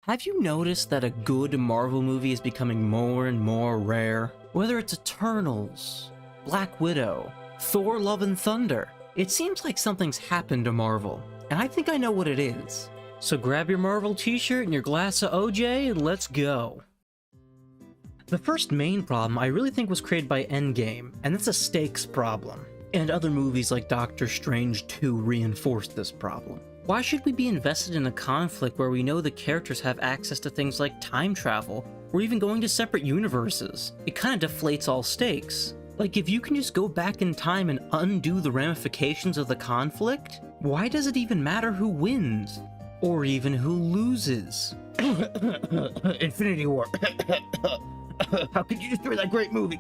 Have you noticed that a good Marvel movie is becoming more and more rare? Whether it's Eternals, Black Widow, Thor Love and Thunder, it seems like something's happened to Marvel, and I think I know what it is. So grab your Marvel t-shirt and your glass of OJ and let's go. The first main problem I really think was created by Endgame, and that's a stakes problem. And other movies like Doctor Strange 2 reinforced this problem. Why should we be invested in a conflict where we know the characters have access to things like time travel, or even going to separate universes? It kind of deflates all stakes. Like, if you can just go back in time and undo the ramifications of the conflict, why does it even matter who wins? Or even who loses? Infinity War. How could you destroy that great movie?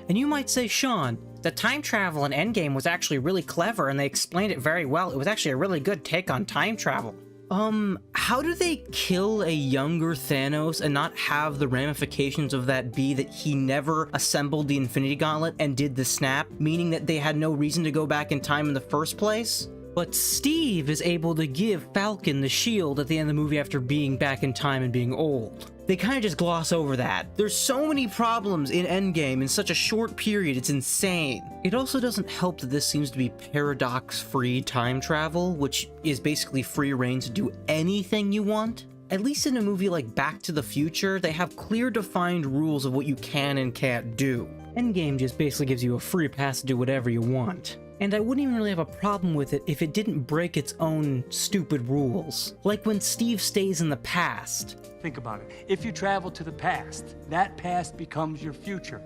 And you might say, Sean, the time travel in Endgame was actually really clever and they explained it very well. It was actually a really good take on time travel. How do they kill a younger Thanos and not have the ramifications of that be that he never assembled the Infinity Gauntlet and did the snap, meaning that they had no reason to go back in time in the first place? But Steve is able to give Falcon the shield at the end of the movie after being back in time and being old. They kind of just gloss over that. There's so many problems in Endgame in such a short period, it's insane. It also doesn't help that this seems to be paradox-free time travel, which is basically free reign to do anything you want. At least in a movie like Back to the Future, they have clear defined rules of what you can and can't do. Endgame just basically gives you a free pass to do whatever you want. And I wouldn't even really have a problem with it if it didn't break its own stupid rules. Like when Steve stays in the past. Think about it. If you travel to the past, that past becomes your future.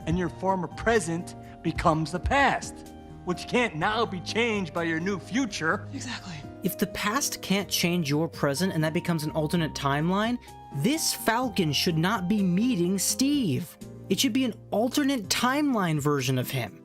And your former present becomes the past, which can't now be changed by your new future. Exactly. If the past can't change your present and that becomes an alternate timeline, this Falcon should not be meeting Steve. It should be an alternate timeline version of him.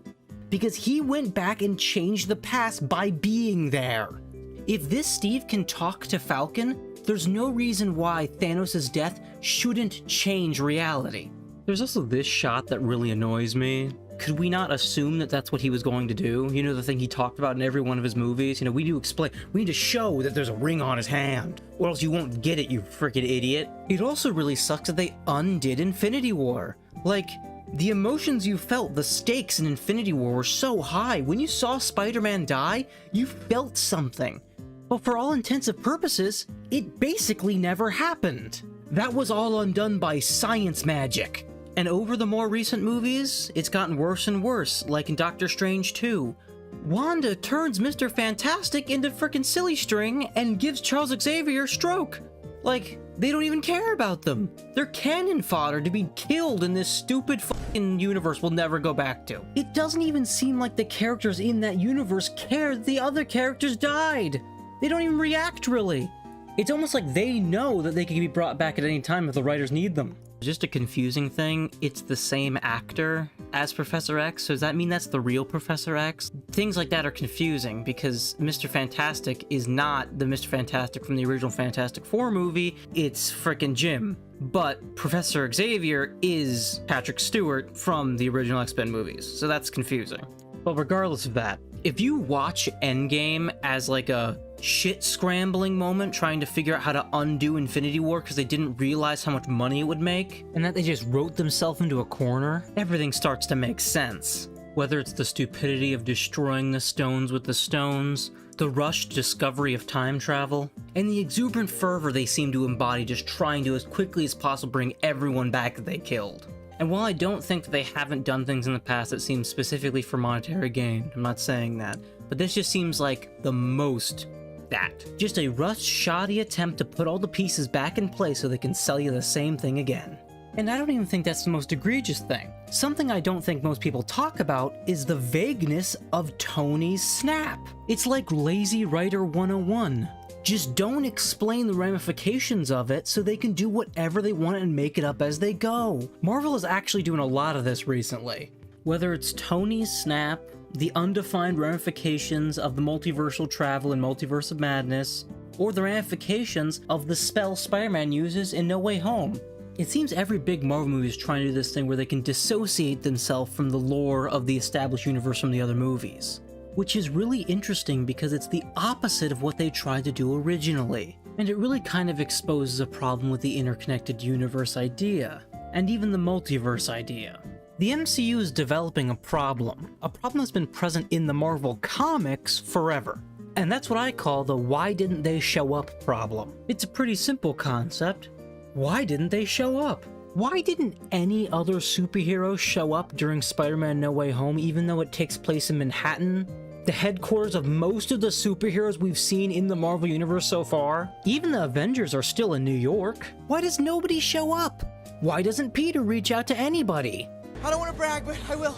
Because he went back and changed the past by being there. If this Steve can talk to Falcon, there's no reason why Thanos' death shouldn't change reality. There's also this shot that really annoys me. Could we not assume that that's what he was going to do? You know, the thing he talked about in every one of his movies? You know, we need to show that there's a ring on his hand, or else you won't get it, you freaking idiot. It also really sucks that they undid Infinity War. Like, the emotions you felt, the stakes in Infinity War were so high. When you saw Spider-Man die, you felt something. But for all intents and purposes, it basically never happened. That was all undone by science magic. And over the more recent movies, it's gotten worse and worse, like in Doctor Strange 2. Wanda turns Mr. Fantastic into frickin' silly string and gives Charles Xavier a stroke. Like, they don't even care about them. They're cannon fodder to be killed in this stupid fucking universe we'll never go back to. It doesn't even seem like the characters in that universe care that the other characters died. They don't even react, really. It's almost like they know that they can be brought back at any time if the writers need them. Just a confusing thing, it's the same actor as Professor X, so does that mean that's the real Professor X? Things like that are confusing because Mr. Fantastic is not the Mr. Fantastic from the original Fantastic Four movie, it's frickin' Jim. But Professor Xavier is Patrick Stewart from the original X-Men movies, so that's confusing. But regardless of that, if you watch Endgame as like a shit scrambling moment trying to figure out how to undo Infinity War because they didn't realize how much money it would make, and that they just wrote themselves into a corner, everything starts to make sense. Whether it's the stupidity of destroying the stones with the stones, the rushed discovery of time travel, and the exuberant fervor they seem to embody just trying to as quickly as possible bring everyone back that they killed. And while I don't think that they haven't done things in the past that seem specifically for monetary gain, I'm not saying that, but this just seems like the most that. Just a rushed, shoddy attempt to put all the pieces back in place so they can sell you the same thing again. And I don't even think that's the most egregious thing. Something I don't think most people talk about is the vagueness of Tony's snap. It's like lazy writer 101. Just don't explain the ramifications of it so they can do whatever they want and make it up as they go. Marvel is actually doing a lot of this recently. Whether it's Tony's snap, the undefined ramifications of the multiversal travel in Multiverse of Madness, or the ramifications of the spell Spider-Man uses in No Way Home. It seems every big Marvel movie is trying to do this thing where they can dissociate themselves from the lore of the established universe from the other movies. Which is really interesting because it's the opposite of what they tried to do originally. And it really kind of exposes a problem with the interconnected universe idea, and even the multiverse idea. The MCU is developing a problem that's been present in the Marvel comics forever. And that's what I call the why didn't they show up problem. It's a pretty simple concept. Why didn't they show up? Why didn't any other superheroes show up during Spider-Man No Way Home, even though it takes place in Manhattan, the headquarters of most of the superheroes we've seen in the Marvel Universe so far? Even the Avengers are still in New York. Why does nobody show up? Why doesn't Peter reach out to anybody? I don't want to brag, but I will.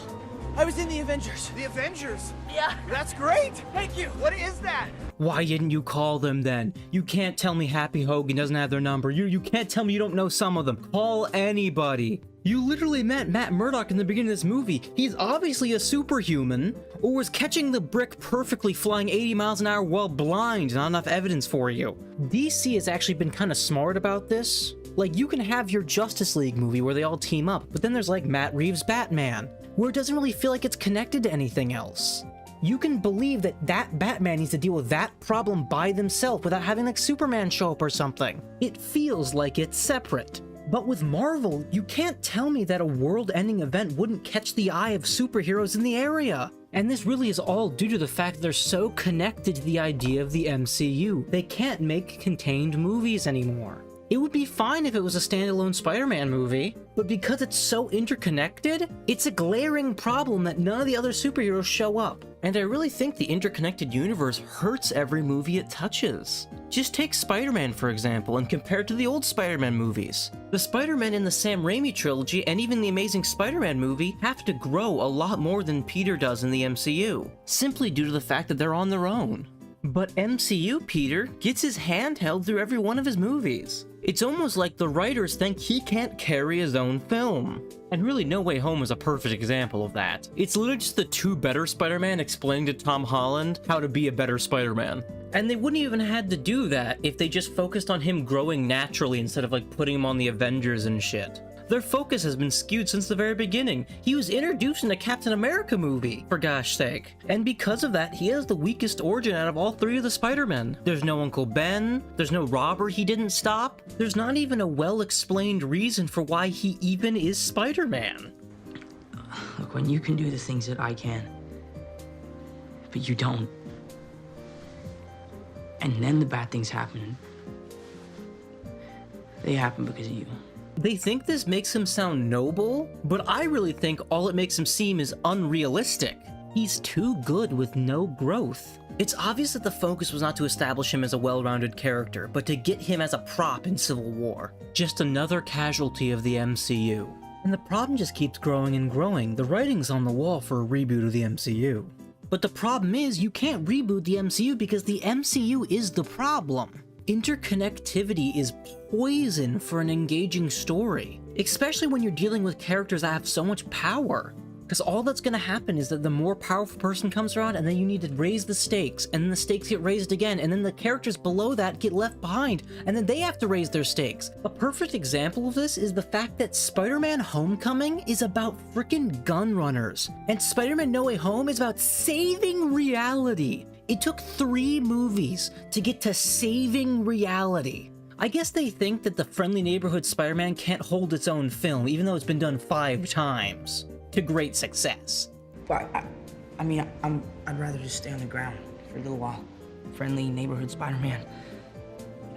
I was in the Avengers. The Avengers? Yeah. That's great! Thank you. What is that? Why didn't you call them then? You can't tell me Happy Hogan doesn't have their number. You can't tell me you don't know some of them. Call anybody. You literally met Matt Murdock in the beginning of this movie. He's obviously a superhuman, or was catching the brick perfectly flying 80 miles an hour while blind. Not enough evidence for you. DC has actually been kind of smart about this. Like, you can have your Justice League movie where they all team up, but then there's like Matt Reeves' Batman, where it doesn't really feel like it's connected to anything else. You can believe that Batman needs to deal with that problem by themselves without having like Superman show up or something. It feels like it's separate. But with Marvel, you can't tell me that a world-ending event wouldn't catch the eye of superheroes in the area. And this really is all due to the fact that they're so connected to the idea of the MCU. They can't make contained movies anymore. It would be fine if it was a standalone Spider-Man movie, but because it's so interconnected, it's a glaring problem that none of the other superheroes show up. And I really think the interconnected universe hurts every movie it touches. Just take Spider-Man for example, and compare it to the old Spider-Man movies. The Spider-Man in the Sam Raimi trilogy and even the Amazing Spider-Man movie have to grow a lot more than Peter does in the MCU, simply due to the fact that they're on their own. But MCU Peter gets his hand held through every one of his movies. It's almost like the writers think he can't carry his own film. And really, No Way Home is a perfect example of that. It's literally just the two better Spider-Man explaining to Tom Holland how to be a better Spider-Man. And they wouldn't even had to do that if they just focused on him growing naturally instead of like putting him on the Avengers and shit. Their focus has been skewed since the very beginning. He was introduced in a Captain America movie, for gosh sake. And because of that, he has the weakest origin out of all three of the Spider-Men. There's no Uncle Ben, there's no robber he didn't stop, there's not even a well-explained reason for why he even is Spider-Man. Look, when you can do the things that I can, but you don't, and then the bad things happen, they happen because of you. They think this makes him sound noble, but I really think all it makes him seem is unrealistic. He's too good with no growth. It's obvious that the focus was not to establish him as a well-rounded character, but to get him as a prop in Civil War. Just another casualty of the MCU. And the problem just keeps growing and growing. The writing's on the wall for a reboot of the MCU. But the problem is, you can't reboot the MCU because the MCU is the problem. Interconnectivity is poison for an engaging story, especially when you're dealing with characters that have so much power. Because all that's going to happen is that the more powerful person comes around, and then you need to raise the stakes, and then the stakes get raised again, and then the characters below that get left behind, and then they have to raise their stakes. A perfect example of this is the fact that Spider-Man Homecoming is about frickin' gun runners, and Spider-Man No Way Home is about saving reality. It took 3 movies to get to saving reality. I guess they think that the friendly neighborhood Spider-Man can't hold its own film, even though it's been done 5 times. To great success. But I'd rather just stay on the ground for a little while. Friendly neighborhood Spider-Man.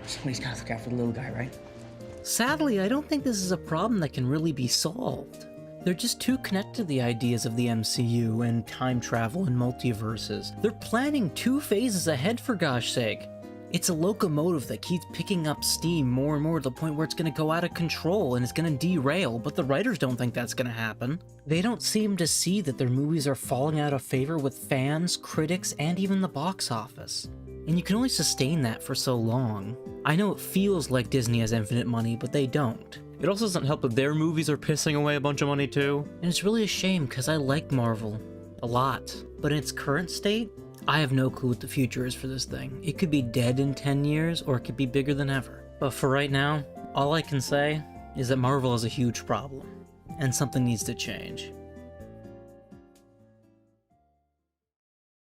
Somebody's gotta look out for the little guy, right? Sadly, I don't think this is a problem that can really be solved. They're just too connected to the ideas of the MCU and time travel and multiverses. They're planning 2 phases ahead, for gosh sake. It's a locomotive that keeps picking up steam more and more to the point where it's going to go out of control and it's going to derail, but the writers don't think that's going to happen. They don't seem to see that their movies are falling out of favor with fans, critics, and even the box office. And you can only sustain that for so long. I know it feels like Disney has infinite money, but they don't. It also doesn't help that their movies are pissing away a bunch of money too. And it's really a shame because I like Marvel a lot, but in its current state, I have no clue what the future is for this thing. It could be dead in 10 years, or it could be bigger than ever. But for right now, all I can say is that Marvel is a huge problem, and something needs to change.